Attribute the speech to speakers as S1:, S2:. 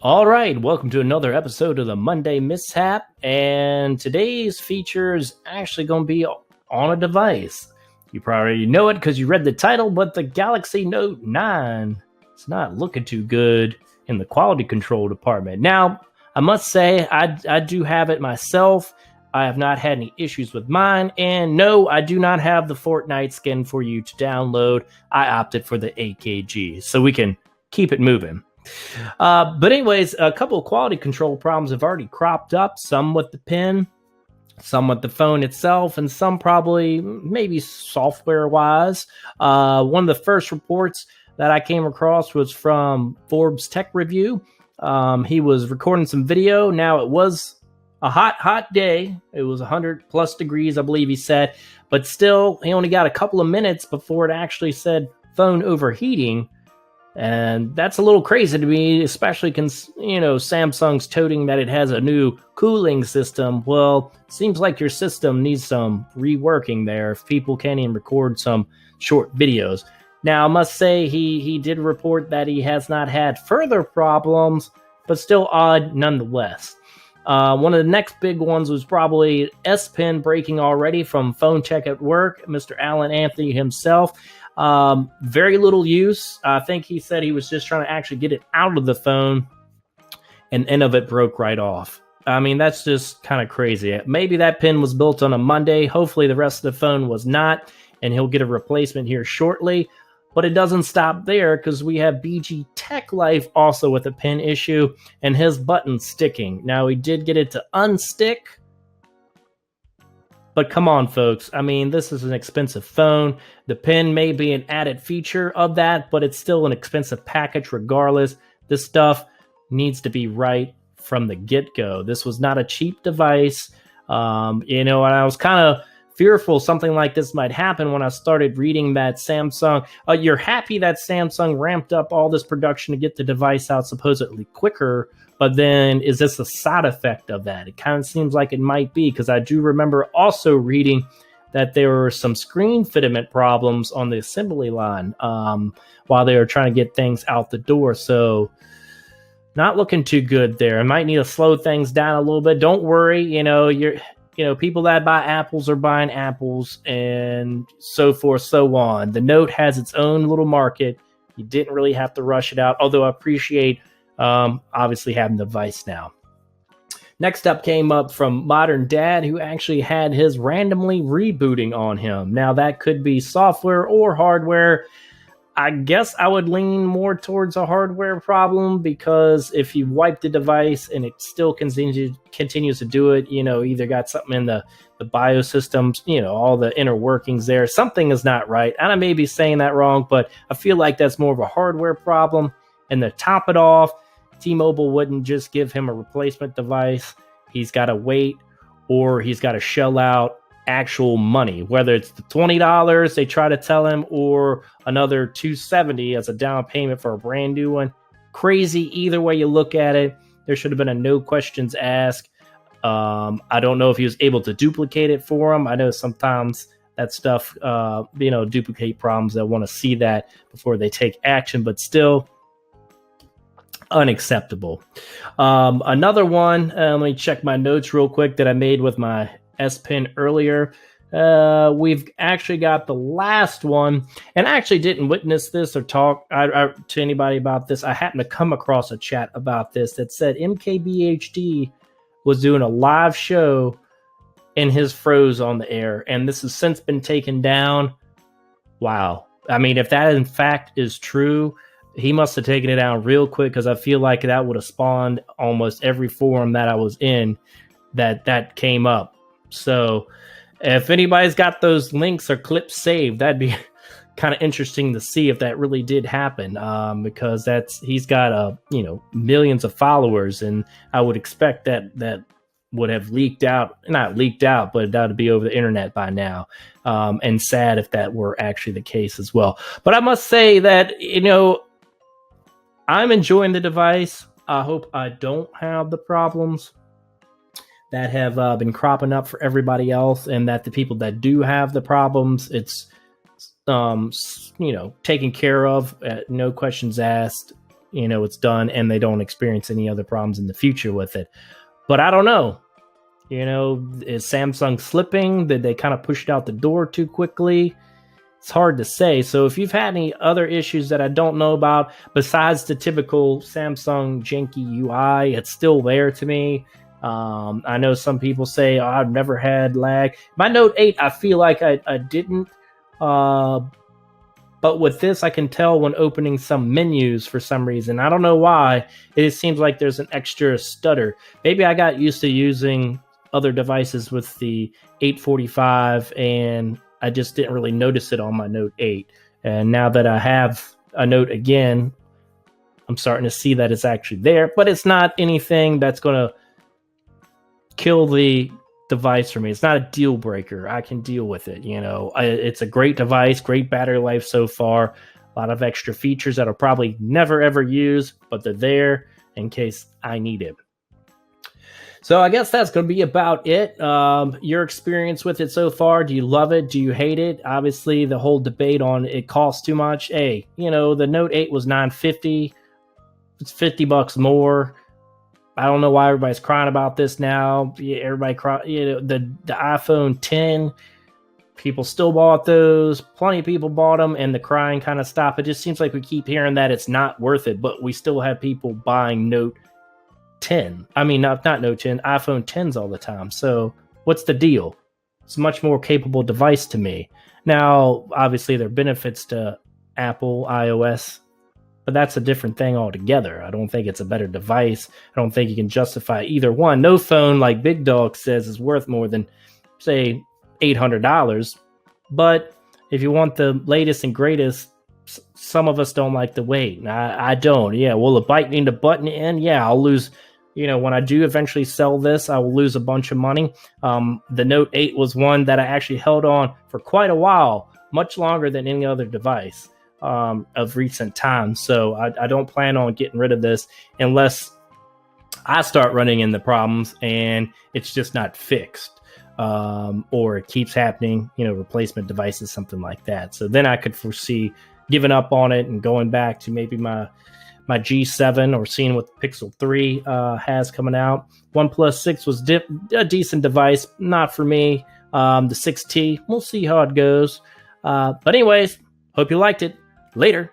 S1: All right, welcome to another episode of the Monday Mishap, and today's feature is actually going to be on a device. You probably know it because you read the title, but the Galaxy Note 9 is not looking too good in the quality control department. Now, I must say, I do have it myself. I have not had any issues with mine, and no, I do not have the Fortnite skin for you to download. I opted for the AKG, so we can keep it moving. But anyways, a couple of quality control problems have already cropped up, some with the pen, some with the phone itself, and some probably maybe software-wise. One of the first reports that I came across was from Forbes Tech Review. He was recording some video. Now, it was a hot day. It was 100 plus degrees, I believe he said, but still, he only got a couple of minutes before it actually said phone overheating. And that's a little crazy to me, especially Samsung's toting that it has a new cooling system. Well, seems like your system needs some reworking there if people can't even record some short videos. Now, I must say he did report that he has not had further problems, but still odd nonetheless. One of the next big ones was probably S Pen breaking already from Phone Tech at Work, Mr. Alan Anthony himself. Very little use. I think he said he was just trying to actually get it out of the phone, and end of it broke right off. I mean, that's just kind of crazy. Maybe that pen was built on a Monday. Hopefully the rest of the phone was not, and he'll get a replacement here shortly. But it doesn't stop there, because we have BG Tech Life also with a pen issue, and his button sticking. Now, he did get it to unstick, but come on, folks. I mean, this is an expensive phone. The pen may be an added feature of that, but it's still an expensive package regardless. This stuff needs to be right from the get-go. This was not a cheap device. And I was kind of fearful something like this might happen when I started reading that Samsung. You're happy that Samsung ramped up all this production to get the device out supposedly quicker, but then is this a side effect of that? It kind of seems like it might be, because I do remember also reading that there were some screen filament problems on the assembly line while they were trying to get things out the door. So not looking too good there. I might need to slow things down a little bit. Don't worry, people that buy apples are buying apples, and so forth, so on. The Note has its own little market. You didn't really have to rush it out, although I appreciate obviously having the device now. Next up came up from Modern Dad, who actually had his randomly rebooting on him. Now, that could be software or hardware. I guess I would lean more towards a hardware problem, because if you wipe the device and it still continues to do it, either got something in the BIOS systems, all the inner workings there, something is not right. And I may be saying that wrong, but I feel like that's more of a hardware problem. And to top it off, T-Mobile wouldn't just give him a replacement device. He's got to wait, or he's got to shell out actual money, whether it's the $20 they try to tell him, or another $270 as a down payment for a brand new one. Crazy either way you look at it. There should have been a no questions asked. I don't know if he was able to duplicate it for him. I know sometimes that stuff, duplicate problems, that want to see that before they take action, but still unacceptable. Another one, let me check my notes real quick that I made with my S Pen earlier. We've actually got the last one, and I actually didn't witness this or talk to anybody about this. I happened to come across a chat about this that said MKBHD was doing a live show and his froze on the air, and this has since been taken down. Wow. I mean, if that in fact is true, he must have taken it down real quick, because I feel like that would have spawned almost every forum that I was in that came up. So if anybody's got those links or clips saved, that'd be kind of interesting to see if that really did happen, because he's got millions of followers, and I would expect that would have not leaked out, but that would be over the internet by now. And sad if that were actually the case as well. But I must say that, I'm enjoying the device. I hope I don't have the problems that have been cropping up for everybody else, and that the people that do have the problems, it's taken care of, no questions asked, it's done and they don't experience any other problems in the future with it. But I don't know. Is Samsung slipping? Did they kind of push it out the door too quickly? It's hard to say. So if you've had any other issues that I don't know about, besides the typical Samsung janky UI, it's still there to me. I know some people say, I've never had lag. My Note 8, I feel like I didn't. But with this, I can tell when opening some menus for some reason. I don't know why. It seems like there's an extra stutter. Maybe I got used to using other devices with the 845 and I just didn't really notice it on my Note 8. And now that I have a Note again, I'm starting to see that it's actually there, but it's not anything that's going to kill the device for me. It's not a deal breaker. I can deal with it. It's a great device, great battery life so far. A lot of extra features that I'll probably never ever use, but they're there in case I need it. So I guess that's going to be about it. Your experience with it so far, do you love it? Do you hate it? Obviously, the whole debate on it costs too much. Hey, the Note 8 was $950. It's $50 more. I don't know why everybody's crying about this now. Everybody cry. The iPhone 10, people still bought those. Plenty of people bought them, and the crying kind of stopped. It just seems like we keep hearing that it's not worth it, but we still have people buying Note 10. I mean, not Note 10, iPhone 10s all the time. So what's the deal? It's a much more capable device to me. Now, obviously, there are benefits to Apple, iOS, but that's a different thing altogether. I don't think it's a better device. I don't think you can justify either one. No phone, like Big Dog says, is worth more than, say, $800. But if you want the latest and greatest, some of us don't like to wait. I don't. Yeah, will it bite me in the butt in the end? Yeah, I'll lose. When I do eventually sell this, I will lose a bunch of money. The Note 8 was one that I actually held on for quite a while, much longer than any other device of recent times. So I don't plan on getting rid of this unless I start running into problems and it's just not fixed. Or it keeps happening, replacement devices, something like that. So then I could foresee giving up on it and going back to maybe my G7 or seeing what the Pixel 3 has coming out. OnePlus 6 was a decent device, not for me. The 6T, we'll see how it goes. But anyways, hope you liked it. Later.